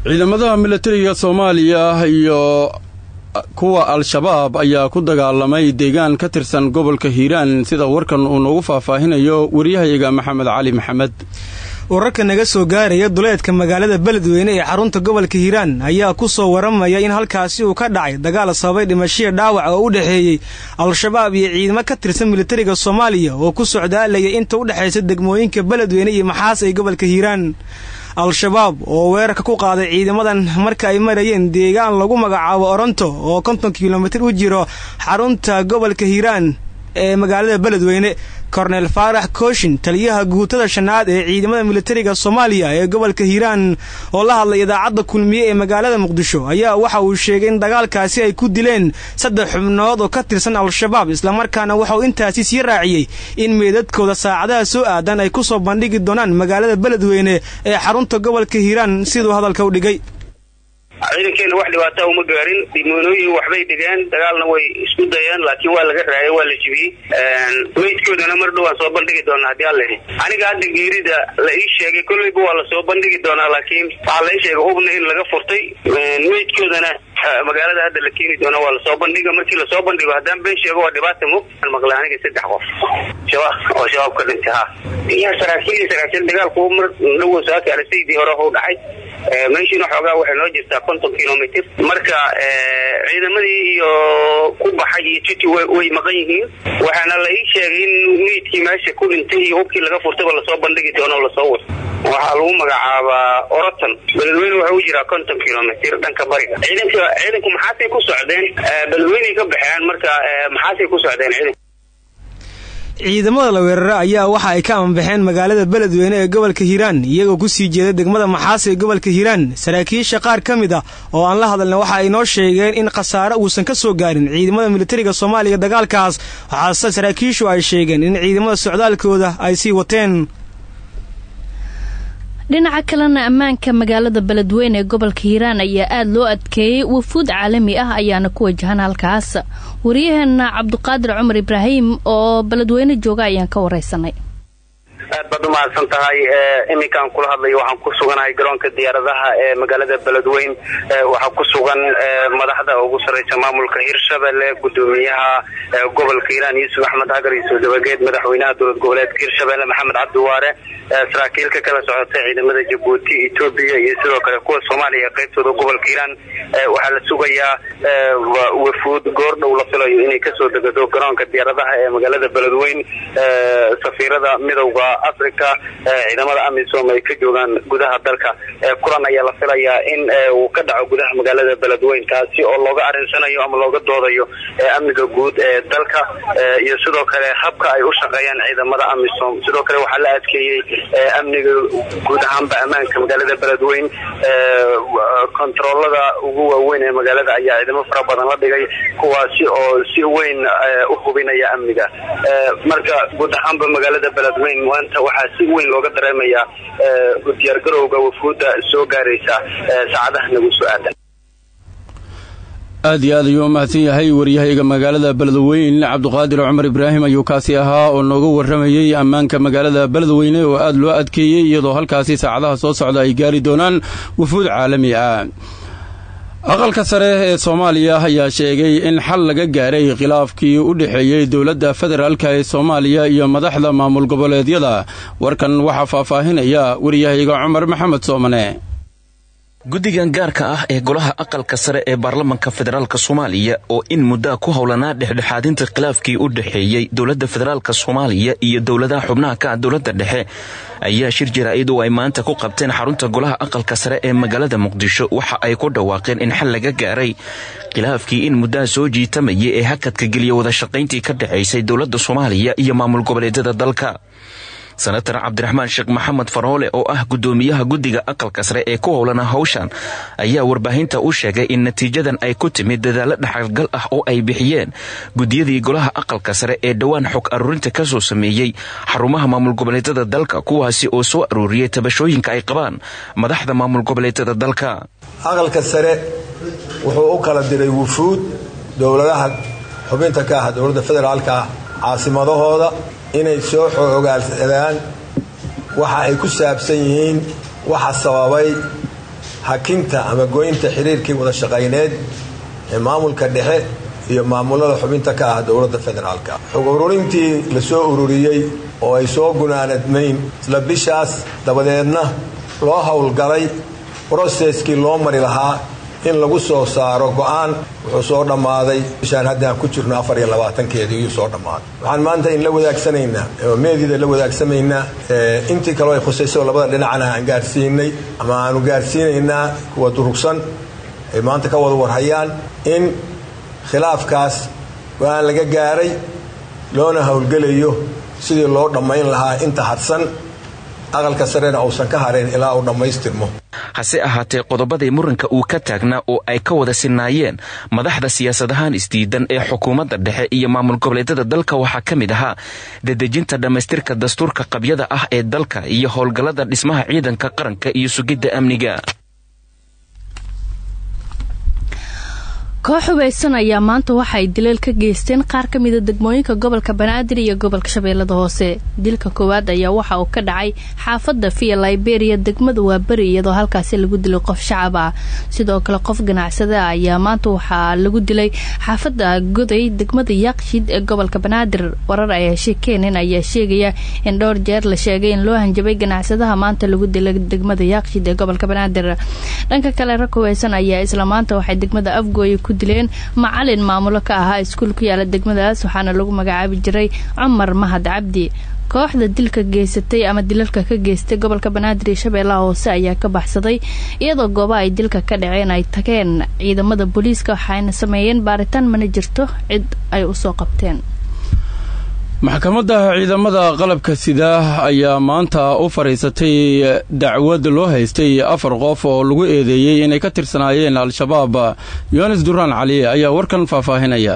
ciidamada militariga Soomaaliya iyo kuwa al-shabaab ayaa ku dagaalamay deegaan ka tirsan gobolka Hiiraan sida warkan uu noogu faahfaahinayo wariyahayaga Maxamed Cali Maxamed. wararka naga soo gaaraya duleedka magaalada Beledweyne ee xarunta gobolka Hiiraan ayaa ku soo waramaya in halkaasi uu ka dhacay dagaal sababay dhimasho dhaawac oo u dhaxeeyay al-shabaab iyo ciidamo ka tirsan militariga Soomaaliya oo ku socdaalaya inta u dhaxaysa degmooyinka Beledweyne iyo Maxaas ee gobolka Hiiraan. al-shabaab oo weerarka ku qaaday ciidamadan marka ay marayeen deegaan lagu magacaabo Oronto oo 50 kiiloomitir u jiro xarunta gobolka Hiiraan ee magaalada Beledweyne. Colonel Farax Kooshin taliyaha guutada shanaad ee ciidamada militariga Soomaaliya ee gobolka Hiiraan oo la hadlay idaacadda kulmiye ee magaalada Muqdisho ayaa waxa uu sheegay in dagaalkaasi ay ku dileen 3 xubnood oo ka tirsan al-shabaab isla markaana waxa uu intaasi sii raaciyay in meedadkooda saacadaha soo aadan ay ku soo bandhigi doonaan magaalada Beledweyne ee xarunta gobolka Hiiraan sidoo hadalka u dhigay. ciidankeena wax dhibaato uma gaarin dimonooyin waxbay dhigeen dagaalna way isku dayeen laakiin waa laga raayay waa la jibiyay meydkoodana mar dhow aan soo bandhigi doonaa hadii alla yidhi aniga hadda geerida la ii sheegay kulliba waa la soo bandhigi doonaa laakiin waxa la ii sheegay hubna in laga furtay meydkoodana magaalada hadda la keeni doona waa la soo bandhiga markii la soo bandhigo haddaan been sheego waa dhibaato mug maqlay aniga 3 qof shabaab ka dhintay iyo saraakiil dagaalku mar dhow soo kale sidii hore u dhacay meeshii xoogaa waxay noo jirtaa 50 kiiloomitir marka ciidamadii iyo ku baxay iyo titi way maqan yihiin waxaana la ii sheegay in meydkii meesha ku dhintay iyo hubkii laga furtay la soo bandhigi doono la soo wado waxa lagu magacaabaa Orotan Beledweyne waxa uu jiraa 50 kiiloomitir dhanka bariga ciidanku maxaasay ku socdeen Beledweyne ka baxeen marka maxaasay ku socdeen ciidamada la weeraray ayaa waxa ay ka ambaxeen magaalada Beledweyne ee gobolka Hiiraan iyagoo ku sii jeeda degmada Maxaas ee gobolka Hiiraan. saraakiisha qaar kamid ah oo aan la hadalna waxa ay noo sheegeen in khasaare uusan ka soo gaarin ciidamada militariga Soomaaliya dagaalkaas waxaase saraakiishu ay sheegeen in ciidamada socdaalkooda ay sii wateen. dhinaca kalena ammaanka magaalada Beledweyne ee gobolka Hiiraan ayaa aad loo adkeeyay wafuud caalami ah ayaana ku wajahan halkaas. wariyaheena Cabduqaadir Cumar Ibraahim oo Beledweyne jooga ayaan ka wareysanay. aad baad u mahadsan tahay iminkaan kula hadlayo waxaan ku suganahay garoonka diyaaradaha ee magaalada Beledweyne waxa ku sugan madaxda ugu sareysa maamulka Hirshabelle gudoomiyaha gobolka Hiiraan Yuusuf Axmed Hagar iyo dabageed madaxweynaha dowlad goboleedka Hirshabelle Maxamed Cabdi Waare saraakiilka kala socotay ciidamada Djibouti Itoobiya iyo sidoo kale kuwa Soomaaliya qaybtooda gobolka Hiiraan waxa la sugayaa wafuud goordhow la filayo inay ka soo degado garoonka diyaaradaha ee magaalada Beledweyne safiirada midowga Afrika ciidamada AMISOM ay ka joogaan gudaha dalka kulan ayaa la filayaa in uu ka dhaco gudaha magaalada Beledweyne kaasi oo looga arinsanayo ama looga doodayo amniga guud ee dalka iyo sidoo kale habka ay u shaqeeyaan ciidamada AMISOM sidoo kale waxa la adkeeyay amniga guud ahaanba ammaanka magaalada Beledweyne kontrolada ugu waaweyn ee magaalada ayaa ciidamo fara badan la dhigay kuwaasi oo si weyn u hubinaya amniga marka guud ahaanba magaalada Beledweyne maanta waxaa si weyn looga dareemayaa diyaar garowga wafuudda soo gaaraysa saacadaha nagu soo aadan. aad iyo aad ayuu mahadsan yahay wariyahayaga magaalada Beledweyne Cabduqaadir Cumar Ibraahim ayuu kaasi ahaa oo nooga waramayay ammaanka magaalada Beledweyne oo aad loo adkeeyay iyadoo halkaasi saacadaha soo socda ay gaari doonaan wafuud caalami ah. aqalka sare ee Soomaaliya ayaa sheegay in xal laga gaaray khilaafkii u dhaxeeyay dawladda federaalka ee Soomaaliya iyo madaxda maamul goboleedyada. warkan waxa faahfaahinaya wariyahayaga Cumar Maxamed Soomane. guddigan gaarka ah ee golaha aqalka sare ee baarlamaanka federaalka Soomaaliya oo in muddo ku howlanaa dhexdhexaadinta khilaafkii u dhaxeeyay dawladda federaalka Soomaaliya iyo dawladaha xubnaha ka dawladda dhexe ayaa shir jaraa'id oo ay maanta ku qabteen xarunta golaha aqalka sare ee magaalada Muqdisho waxa ay ku dhawaaqeen in xal laga gaaray khilaafkii in muddo soo jiitamayay ee hakadka geliya wada shaqayntii ka dhaxaysay dawladda Soomaaliya iyo maamul goboleedyada dalka. senator Cabdiraxmaan Sheekh Maxamed Faroole oo ah gudoomiyaha guddiga aqalka sare ee ku howlana hawshan ayaa warbaahinta u sheegay in natiijadan ay ku timid dadaal dhaxalgal ah oo ay bixiyeen gudiyadii golaha aqalka sare ee dhawaan xog aruurinta ka soo sameeyay xarumaha maamul goboleedyada dalka kuwaasi oo soo aruuriyay tabashooyinka ay qabaan madaxda maamul goboleedyada dalka. aqalka sare wuxuu u kala diray wufuud dawladaha xubinta ka ah dawladda federaalka caasimadahooda inay soo xogaalsadaan waxa ay ku saabsan yihiin waxa sababay hakinta ama goynta xiriirkii wada shaqayneed ee maamulka dhexe iyo maamulada xubinta ka ah dowladda federaalka. xog ururintii la soo ururiyay oo ay soo gunaanadmayn isla bishaas dabadeedna loo howlgalay processkii loo mari lahaa in lagu soo saaro go'aan wuxuu soo dhammaaday bishaan haddaan ku jirno 24keedii uu soo dhammaaday. waxaan maanta in la wadaagsanaynaa meedida la wadaagsamaynaa intii kale ay khusayso labada dhinacna aan gaarsiinay ama aanu gaarsiinaynaa kuwa durugsan ay maanta ka wada warhayaan in khilaafkaas go'aan laga gaaray loona howlgalayo sidii loo dhammayn lahaa inta hadsan aqalka sarena uusan ka hareen ilaa uu dhammaystirmo. hase ahaatee qodobadii muranka uu ka taagnaa oo ay ka wada sinaayeen madaxda siyaasadahaan isdiidan ee xukuumadda dhexe iyo maamul goboleedyada dalka waxaa ka mid ahaa dedejinta dhammaystirka dastuurka qabyada ah ee dalka iyo howlgallada dhismaha ciidanka qaranka iyo sugidda amniga. koox hubeysan ayaa maanta waxay dilal ka geysteen qaar ka mid ah degmooyinka gobolka Banaadir iyo gobolka Shabeellada Hoose. dilka koowaad ayaa waxa uu ka dhacay xaafadda Via Liberia degmada Waabari iyadoo halkaas lagu dilay qof shacab ah. sidoo kale qof ganacsade ayaa maanta waxa lagu dilay xaafadda Goday degmada Yaaqshiid ee gobolka Banaadir. warar ay sheekeen ayaa sheegaya in dhowr jeer la sheegay in loo hanjabay ganacsadaha maanta lagu dilay degmada Yaaqshiid ee gobolka Banaadir. dhanka kale rag hubeysan ayaa isla maanta waxay degmada Afgooy ku dileen macallin maamulo ka ahaa iskuul ku yaala degmadaas waxaana lagu magacaabi jiray Cumar Mahad Cabdi. kooxda dilka geysatay ama dilalka ka geystay gobolka Banaadir iyo Shabeellaha Hoose ayaa ka baxsaday iyadoo goobaha ay dilka ka dhaceen ay tageen ciidamada booliiska waxayna sameeyeen baaritaan mana jirto cid ay u soo qabteen. maxkamadda ciidamada qalabka sida ayaa maanta u fariisatay dacwad loo haystay 4 qof oo lagu eedeeyay inay ka tirsanaayeen al-shabaab. Yunus Duraan Cali ayaa warkan faahfaahinaya.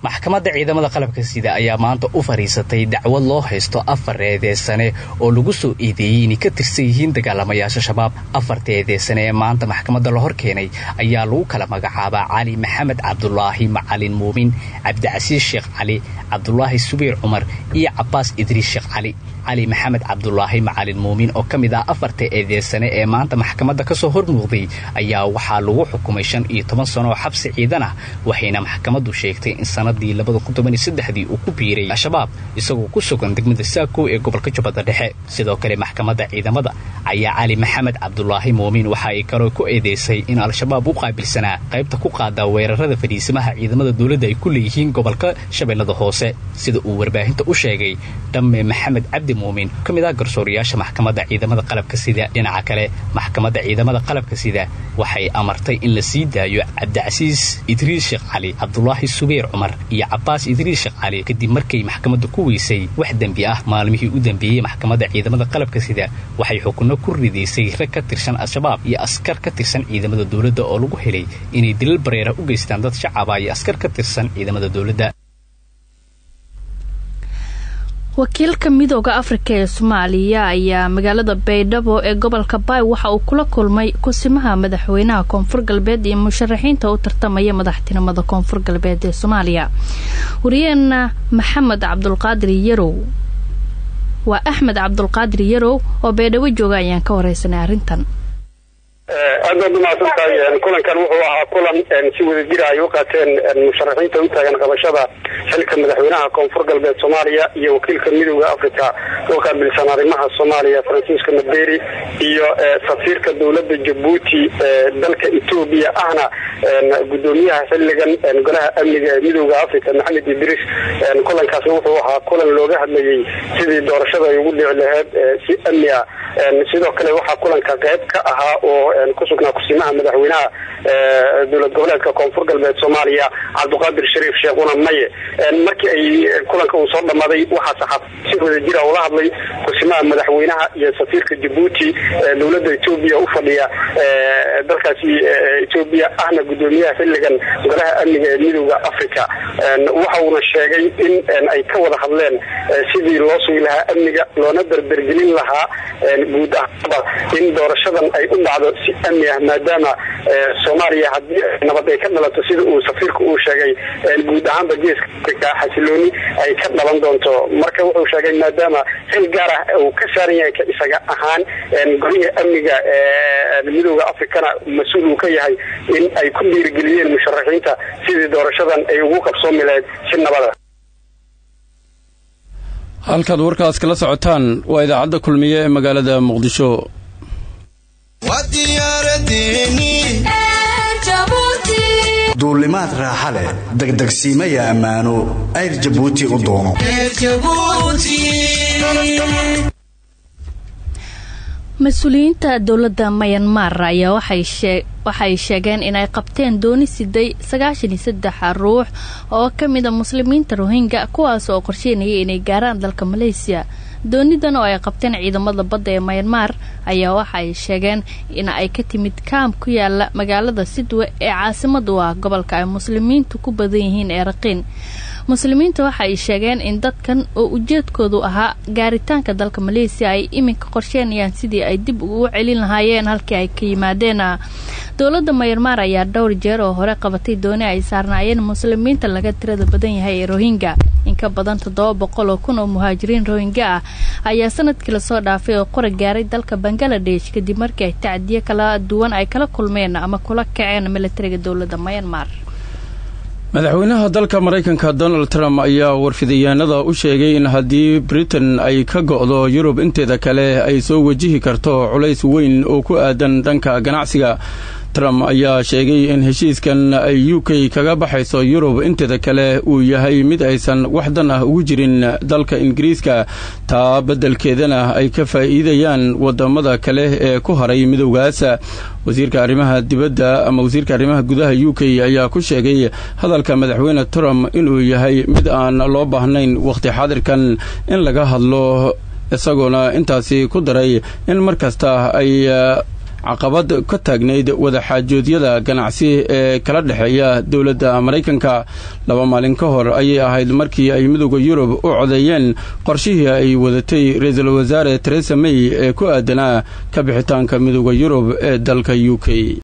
maxkamadda ciidamada qalabka sida ayaa maanta u fariisatay dacwad loo haysto 4 eedeysane oo lagu soo eedeeyay inay ka tirsan yihiin dagaalamayaasha shabaab. 4 eedeysane ee maanta maxkamadda la hor keenay ayaa lagu kala magacaabaa Cali Maxamed Cabdullaahi Macalin Muumin, Cabdicasiis Sheekh Cali, Cabdullaahi Subayr Cumar iyo Cabbaas Idriis Sheekh Cali. Cali Maxamed Cabdullaahi Macalin Muumin oo ka mid ah 4 eedeysane ee maanta maxkamadda ka soo hormuuqday ayaa waxaa lagu xukumay 15 sano oo xabsi ciidan ah waxayna maxkamaddu sheegtay in sanadii 2013 uu ku biiray al-shabaab isagoo ku sugan degmada Saako ee gobolka Jubbada Dhexe. sidoo kale maxkamadda ciidamada ayaa Cali Maxamed Cabdullaahi Muumin waxa ay karo ku eedeysay in al-shabaab uu qaabilsanaa qaybta ku qaada weerarada fadhiisamaha ciidamada dawladda ay ku leeyihiin gobolka Shabeellada Hoose. sida uu warbaahinta u sheegay Dhamme Maxamed Cabdi Muumin kamid ah garsooriyaasha maxkamadda ciidamada qalabka sida. dhinaca kale maxkamadda ciidamada qalabka sida waxay amartay in la sii daayo Cabdicasiis Idriis Sheekh Cali, Cabdullaahi Subayr Cumar iyo Cabbaas Idriis Sheekh Cali kadib markay maxkamaddu ku weysay wax dambi ah. maalmihii u dambeeyay maxkamadda ciidamada qalabka sida waxay xukunno ku ridaysay rag ka tirsan al-shabaab iyo askar ka tirsan ciidamada dawladda oo lagu helay inay dilal bareera u geystaan dad shacab ah iyo askar ka tirsan ciidamada dawladda. wakiilka midowga Afrika ee Soomaaliya ayaa magaalada Baydhabo ee gobolka Bay waxa uu kula kulmay kusimaha madaxweynaha Koonfur Galbeed iyo musharaxiinta u tartamaya madaxtinimada Koonfur Galbeed ee Soomaaliya. wariyeena Maxamed Cabdulqaadir Yarow waa Axmed Cabdulqaadir Yarow oo Baydhabo jooga ayaan ka wareysanay arrintan. aad ma maasantay kulankan wuxuu ahaa kulan si wada jir ah ay u qaateen musharaxiinta u taagan qabashada xilka madaxweynaha Koonfur Galbeed Soomaaliya iyo wakiilka midowga Afrika oo qaabilsan arrimaha Soomaaliya Francisco Maderi iyo safiirka dawladda Djibouti dalka Ethiopia ahna gudoomiyaha xilligan golaha amniga ee midowga Afrika Maxamed Idriis. kulankaas wuxuu ahaa kulan looga hadlayay sidii doorashada ay ugu dhici lahayd si amni ah. sidoo kale waxa kulanka qayb ka ahaa oo ku sugnaa kusimaha madaxweynaha dawlad goboleedka Koonfur Galbeed Soomaaliya Cabduqaadir Shariif Sheekuna Maye. markii ay kulanka uu soo dhamaaday waxa saxaaf si wada jir ah ula hadlay kusimaha madaxweynaha iyo safiirka Djibouti dawladda Ethiopia u fadhiya dalkaasi Ethiopia ahna gudoomiyaha xilligan golaha amniga ee midowga Afrika. waxa uu sheegay in ay ka wada hadleen sidii loo sugi lahaa amniga loona dardargelin lahaa guud ahaan in doorashadan ay u dhacdo si amni ah maadaama Soomaaliya haddii nabad ay ka dhalato sida uu safiirku uu sheegay guud ahaanba geeska Afrika xasilooni ay ka dhalan doonto marka wuxuu sheegay maadaama xil gaar ah uu ka saaran yahay ka isaga ahaan guriga amniga midowga Afrikana mas'uul uu ka yahay in ay ku dhiirigeliyeen musharaxiinta sidii doorashadan ay ugu qabsoomi lahayd si nabad ah. halkaad warkaas kala socotaan waa idaacadda kulmiye ee magaalada Muqdisho. duulimaad raaxa leh degdegsiimaya ammaano Air Djibouti u doono. mas-uuliyiinta dowladda Myanmar ayaa waxay sheegeen inay qabteen dooni 93 ruux oo kamid ah muslimiinta Rohingya kuwaas oo qorsheynayay inay gaaraan dalka Malaysia. doonidan oo ay qabteen ciidamada badda ee Myanmar ayaa waxay sheegeen in ay ka timid kaam ku yaala magaalada Sidwe ee caasimada u ah gobolka ay muslimiintu ku badan yihiin ee Rakhine. muslimiinta waxay sheegeen in dadkan oo ujeedkoodu ahaa gaaritaanka dalka Malaysia ay iminka qorsheynayaan sidii ay dib ugu celin lahaayeen halkii ay ka yimaadeen. dowladda Myanmar ayaa dhowr jeer oo hore qabatay dooni ay saarnaayeen muslimiinta laga tirada badan yahay ee Rohingya. in ka badan 700,000 oo muhaajiriin Rohingya ah ayaa sanadkii la soo dhaafay oo qora gaaray dalka Bangladesh kadib markii ay tacdiye kala duwan ay kala kulmeen ama kula kaceen militariga dowladda Myanmar. madaxweynaha dalka Mareykanka Donald Trump ayaa warfidayaanada u sheegay in haddii Britain ay ka go'do Yurub inteeda kale ay soo wajihi karto culays weyn oo ku aadan dhanka ganacsiga. Trump ayaa sheegay in heshiiskan ay UK kaga baxayso Yurub inteeda kale uu yahay mid aysan waxdan ah ugu jirin dalka Ingiriiska taa bedelkeedana ay ka faa'iidayaan wadamada kale ee ku haray midowgaas. wasiirka arrimaha dibadda ama wasiirka arrimaha gudaha UK ayaa ku sheegay hadalka madaxweyne Trump inuu yahay mid aan loo baahnayn waqti xaadirkan in laga hadlo isagoona intaasi ku daray in markasta ay caqabad ka taagnayd wada xaajoodyada ganacsi ee kala dhaxeeya dawladda Mareykanka. 2 maalin ka hor ayay ahayd markii ay midowga Yurub u codeeyeen qorshihii ay wadatay ra'iisul wasaare Theresa May ee ku aadanaa ka bixitaanka midowga Yurub ee dalka UK.